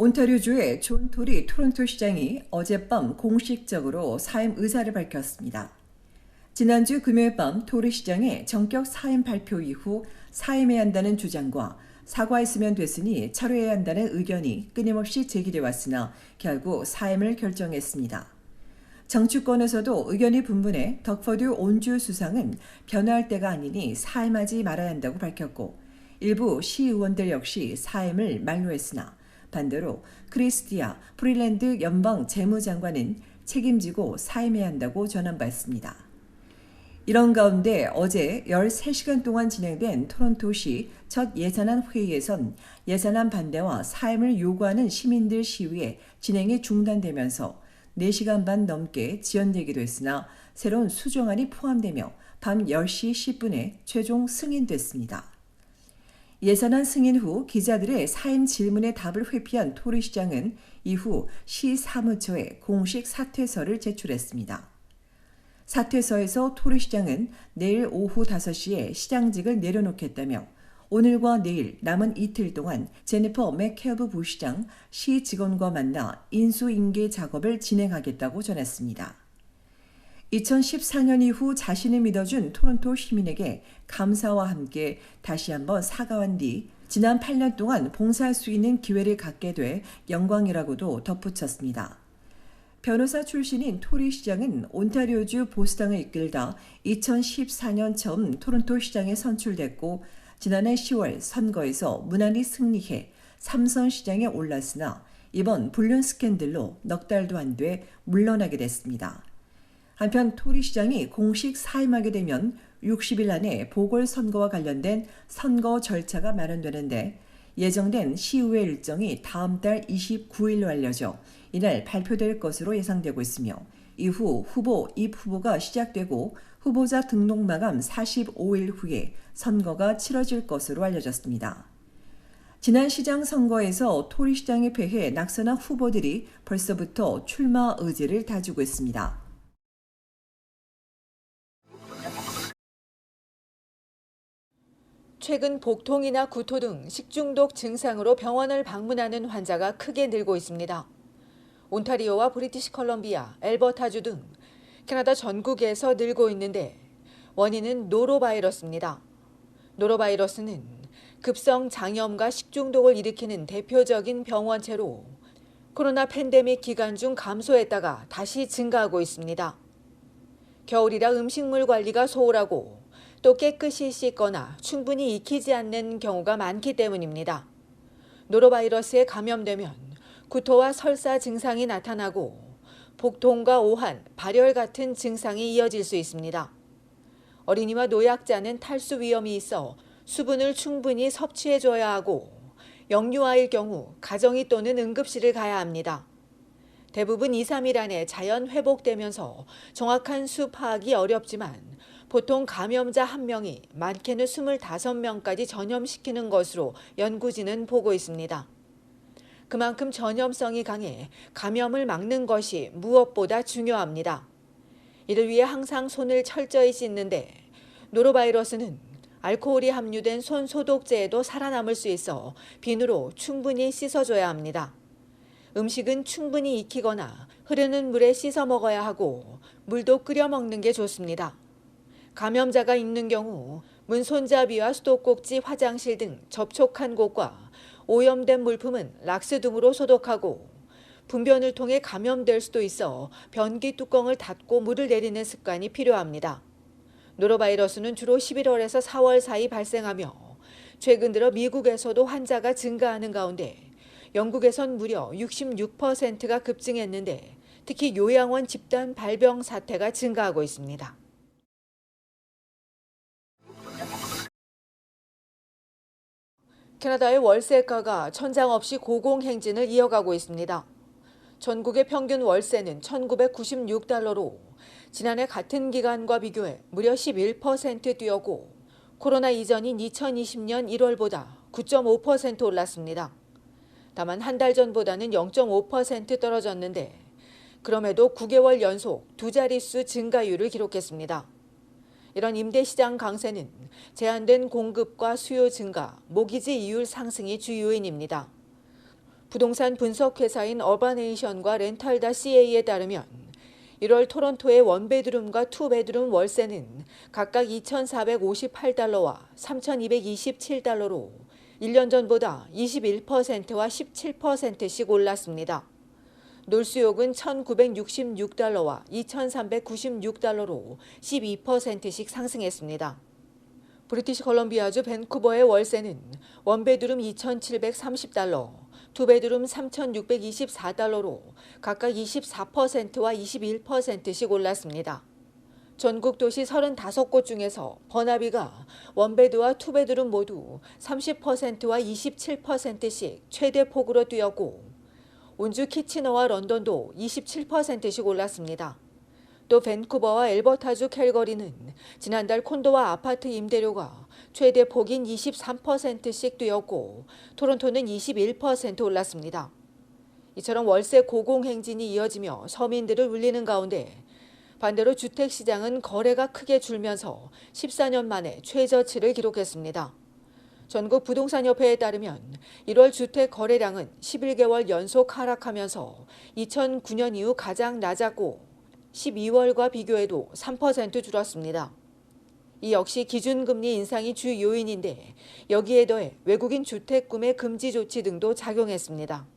온타리오주의 존 토리 토론토 시장이 어젯밤 공식적으로 사임 의사를 밝혔습니다. 지난주 금요일 밤 토리 시장의 전격 사임 발표 이후 사임해야 한다는 주장과 사과했으면 됐으니 철회해야 한다는 의견이 끊임없이 제기돼 왔으나 결국 사임을 결정했습니다. 정치권에서도 의견이 분분해 덕퍼듀 온주 수상은 변화할 때가 아니니 사임하지 말아야 한다고 밝혔고 일부 시의원들 역시 사임을 만료했으나 반대로 크리스티아 프릴랜드 연방 재무장관은 책임지고 사임해야 한다고 전함받습니다. 이런 가운데 어제 13시간 동안 진행된 토론토시 첫 예산안 회의에선 예산안 반대와 사임을 요구하는 시민들 시위에 진행이 중단되면서 4시간 반 넘게 지연되기도 했으나 새로운 수정안이 포함되며 밤 10시 10분에 최종 승인됐습니다. 예산안 승인 후 기자들의 사임 질문에 답을 회피한 토리 시장은 이후 시 사무처에 공식 사퇴서를 제출했습니다. 사퇴서에서 토리 시장은 내일 오후 5시에 시장직을 내려놓겠다며 오늘과 내일 남은 이틀 동안 제니퍼 맥켈브 부시장 시 직원과 만나 인수인계 작업을 진행하겠다고 전했습니다. 2014년 이후 자신을 믿어준 토론토 시민에게 감사와 함께 다시 한번 사과한 뒤 지난 8년 동안 봉사할 수 있는 기회를 갖게 돼 영광이라고도 덧붙였습니다. 변호사 출신인 토리 시장은 온타리오주 보수당을 이끌다 2014년 처음 토론토 시장에 선출됐고 지난해 10월 선거에서 무난히 승리해 3선 시장에 올랐으나 이번 불륜 스캔들로 넉 달도 안 돼 물러나게 됐습니다. 한편 토리 시장이 공식 사임하게 되면 60일 안에 보궐선거와 관련된 선거 절차가 마련되는데 예정된 시의회 일정이 다음 달 29일로 알려져 이날 발표될 것으로 예상되고 있으며 이후 후보 입후보가 시작되고 후보자 등록 마감 45일 후에 선거가 치러질 것으로 알려졌습니다. 지난 시장 선거에서 토리 시장에 패해 낙선한 후보들이 벌써부터 출마 의지를 다지고 있습니다. 최근 복통이나 구토 등 식중독 증상으로 병원을 방문하는 환자가 크게 늘고 있습니다. 온타리오와 브리티시 컬럼비아, 엘버타주 등 캐나다 전국에서 늘고 있는데 원인은 노로바이러스입니다. 노로바이러스는 급성 장염과 식중독을 일으키는 대표적인 병원체로 코로나 팬데믹 기간 중 감소했다가 다시 증가하고 있습니다. 겨울이라 음식물 관리가 소홀하고 또 깨끗이 씻거나 충분히 익히지 않는 경우가 많기 때문입니다. 노로바이러스에 감염되면 구토와 설사 증상이 나타나고 복통과 오한, 발열 같은 증상이 이어질 수 있습니다. 어린이와 노약자는 탈수 위험이 있어 수분을 충분히 섭취해줘야 하고 영유아일 경우 가정의 또는 응급실을 가야 합니다. 대부분 2, 3일 안에 자연 회복되면서 정확한 수 파악이 어렵지만 보통 감염자 1명이 많게는 25명까지 전염시키는 것으로 연구진은 보고 있습니다. 그만큼 전염성이 강해 감염을 막는 것이 무엇보다 중요합니다. 이를 위해 항상 손을 철저히 씻는데 노로바이러스는 알코올이 함유된 손 소독제에도 살아남을 수 있어 비누로 충분히 씻어줘야 합니다. 음식은 충분히 익히거나 흐르는 물에 씻어 먹어야 하고 물도 끓여 먹는 게 좋습니다. 감염자가 있는 경우 문손잡이와 수도꼭지, 화장실 등 접촉한 곳과 오염된 물품은 락스 등으로 소독하고 분변을 통해 감염될 수도 있어 변기 뚜껑을 닫고 물을 내리는 습관이 필요합니다. 노로바이러스는 주로 11월에서 4월 사이 발생하며 최근 들어 미국에서도 환자가 증가하는 가운데 영국에선 무려 66%가 급증했는데 특히 요양원 집단 발병 사태가 증가하고 있습니다. 캐나다의 월세가가 천장 없이 고공행진을 이어가고 있습니다. 전국의 평균 월세는 1,996달러로 지난해 같은 기간과 비교해 무려 11% 뛰었고 코로나 이전인 2020년 1월보다 9.5% 올랐습니다. 다만 한 달 전보다는 0.5% 떨어졌는데 그럼에도 9개월 연속 두 자릿수 증가율을 기록했습니다. 이런 임대시장 강세는 제한된 공급과 수요 증가, 모기지 이율 상승이 주요인입니다. 부동산 분석 회사인 어바네이션과 렌탈다 CA에 따르면 1월 토론토의 원베드룸과 투베드룸 월세는 각각 $2,458와 $3,227로 1년 전보다 21%와 17%씩 올랐습니다. 놀수욕은 $1,966와 $2,396로 12%씩 상승했습니다. 브리티시 컬럼비아주 밴쿠버의 월세는 원베드룸 $2,730, 투베드룸 $3,624로 각각 24%와 21%씩 올랐습니다. 전국 도시 35곳 중에서 번화비가 원베드와 투베드룸 모두 30%와 27%씩 최대 폭으로 뛰었고 온주 키치너와 런던도 27%씩 올랐습니다. 또 밴쿠버와 엘버타주 캘거리는 지난달 콘도와 아파트 임대료가 최대 폭인 23%씩 뛰었고 토론토는 21% 올랐습니다. 이처럼 월세 고공행진이 이어지며 서민들을 울리는 가운데 반대로 주택시장은 거래가 크게 줄면서 14년 만에 최저치를 기록했습니다. 전국 부동산협회에 따르면 1월 주택 거래량은 11개월 연속 하락하면서 2009년 이후 가장 낮았고 12월과 비교해도 3% 줄었습니다. 이 역시 기준금리 인상이 주 요인인데 여기에 더해 외국인 주택 구매 금지 조치 등도 작용했습니다.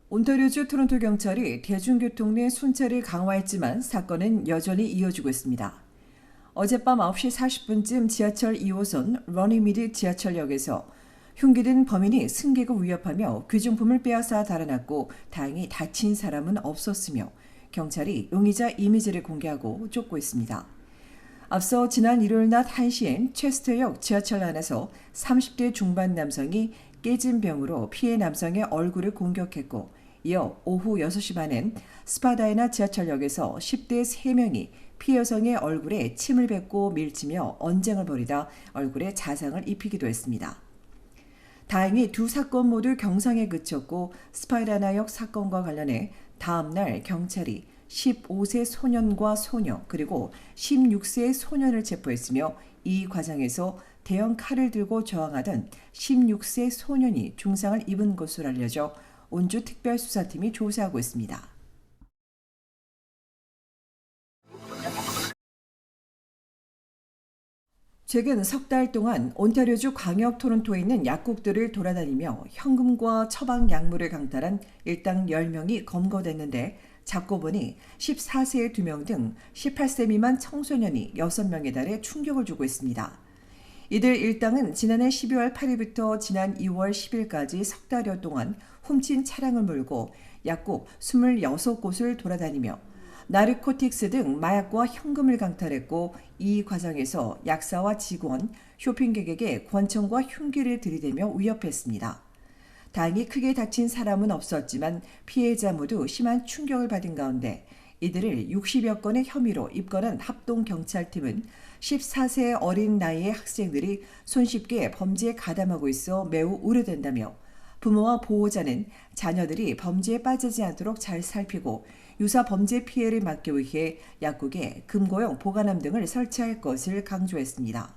온타리오주 토론토 경찰이 대중교통 내 순찰을 강화했지만 사건은 여전히 이어지고 있습니다. 어젯밤 9시 40분쯤 지하철 2호선 러닝미드 지하철역에서 흉기든 범인이 승객을 위협하며 귀중품을 빼앗아 달아났고 다행히 다친 사람은 없었으며 경찰이 용의자 이미지를 공개하고 쫓고 있습니다. 앞서 지난 일요일 낮 1시엔 체스터역 지하철 안에서 30대 중반 남성이 깨진 병으로 피해 남성의 얼굴을 공격했고 이어 오후 6시 반엔 스파다이나 지하철역에서 10대 3명이 피해 여성의 얼굴에 침을 뱉고 밀치며 언쟁을 벌이다 얼굴에 자상을 입히기도 했습니다. 다행히 두 사건 모두 경상에 그쳤고 스파이다나역 사건과 관련해 다음 날 경찰이 15세 소년과 소녀 그리고 16세 소년을 체포했으며 이 과정에서 대형 칼을 들고 저항하던 16세 소년이 중상을 입은 것으로 알려져 온주 특별수사팀이 조사하고 있습니다. 최근 석 달 동안 온타리오주 광역 토론토에 있는 약국들을 돌아다니며 현금과 처방 약물을 강탈한 일당 10명이 검거됐는데 잡고 보니 14세의 2명 등 18세 미만 청소년이 6명에 달해 충격을 주고 있습니다. 이들 일당은 지난해 12월 8일부터 지난 2월 10일까지 석 달여 동안 훔친 차량을 몰고 약국 26곳을 돌아다니며 나르코틱스 등 마약과 현금을 강탈했고 이 과정에서 약사와 직원, 쇼핑객에게 권총과 흉기를 들이대며 위협했습니다. 다행히 크게 다친 사람은 없었지만 피해자 모두 심한 충격을 받은 가운데 이들을 60여 건의 혐의로 입건한 합동경찰팀은 14세 어린 나이의 학생들이 손쉽게 범죄에 가담하고 있어 매우 우려된다며 부모와 보호자는 자녀들이 범죄에 빠지지 않도록 잘 살피고 유사 범죄 피해를 막기 위해 약국에 금고용 보관함 등을 설치할 것을 강조했습니다.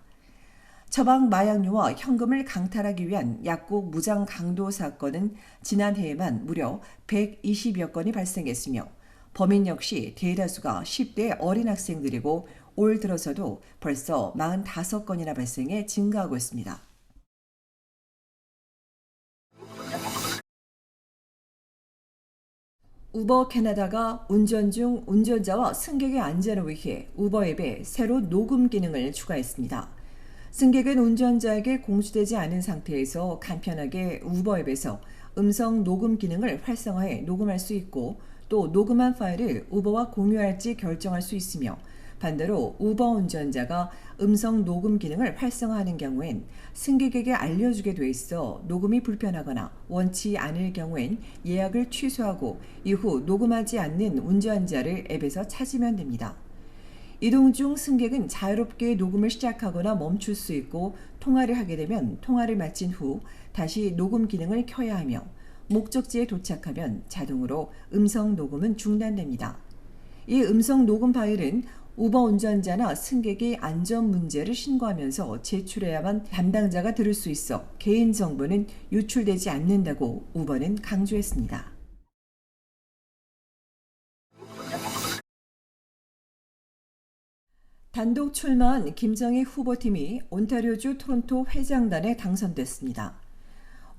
처방 마약류와 현금을 강탈하기 위한 약국 무장 강도 사건은 지난해에만 무려 120여 건이 발생했으며 범인 역시 대다수가 10대 어린 학생들이고 올 들어서도 벌써 45건이나 발생해 증가하고 있습니다. 우버 캐나다가 운전 중 운전자와 승객의 안전을 위해 우버 앱에 새로 녹음 기능을 추가했습니다. 승객은 운전자에게 공수되지 않은 상태에서 간편하게 우버 앱에서 음성 녹음 기능을 활성화해 녹음할 수 있고 또 녹음한 파일을 우버와 공유할지 결정할 수 있으며 반대로 우버 운전자가 음성 녹음 기능을 활성화하는 경우엔 승객에게 알려주게 돼 있어 녹음이 불편하거나 원치 않을 경우엔 예약을 취소하고 이후 녹음하지 않는 운전자를 앱에서 찾으면 됩니다. 이동 중 승객은 자유롭게 녹음을 시작하거나 멈출 수 있고 통화를 하게 되면 통화를 마친 후 다시 녹음 기능을 켜야 하며 목적지에 도착하면 자동으로 음성 녹음은 중단됩니다. 이 음성 녹음 파일은 우버 운전자나 승객의 안전 문제를 신고하면서 제출해야만 담당자가 들을 수 있어 개인정보는 유출되지 않는다고 우버는 강조했습니다. 단독 출마한 김정희 후보팀이 온타리오주 토론토 회장단에 당선됐습니다.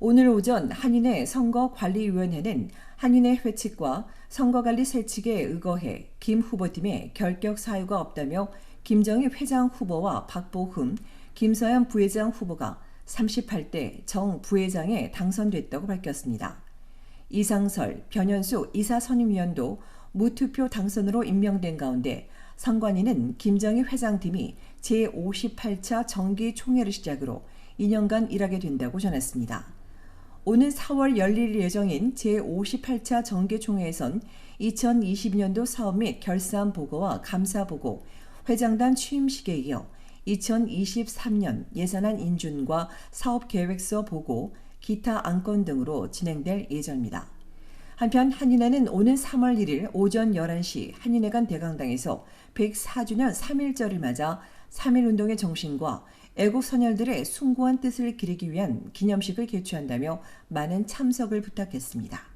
오늘 오전 한인회 선거관리위원회는 한인회 회칙과 선거관리 세칙에 의거해 김 후보팀에 결격 사유가 없다며 김정희 회장 후보와 박보흠, 김서연 부회장 후보가 38대 정 부회장에 당선됐다고 밝혔습니다. 이상설, 변현수 이사선임위원도 무투표 당선으로 임명된 가운데 선관위는 김정희 회장팀이 제58차 정기총회를 시작으로 2년간 일하게 된다고 전했습니다. 오는 4월 열릴 예정인 제58차 정기총회에선 2020년도 사업 및 결산 보고와 감사 보고, 회장단 취임식에 이어 2023년 예산안 인준과 사업계획서 보고, 기타 안건 등으로 진행될 예정입니다. 한편 한인회는 오는 3월 1일 오전 11시 한인회관 대강당에서 104주년 3.1절을 맞아 3.1운동의 정신과 애국 선열들의 숭고한 뜻을 기리기 위한 기념식을 개최한다며 많은 참석을 부탁했습니다.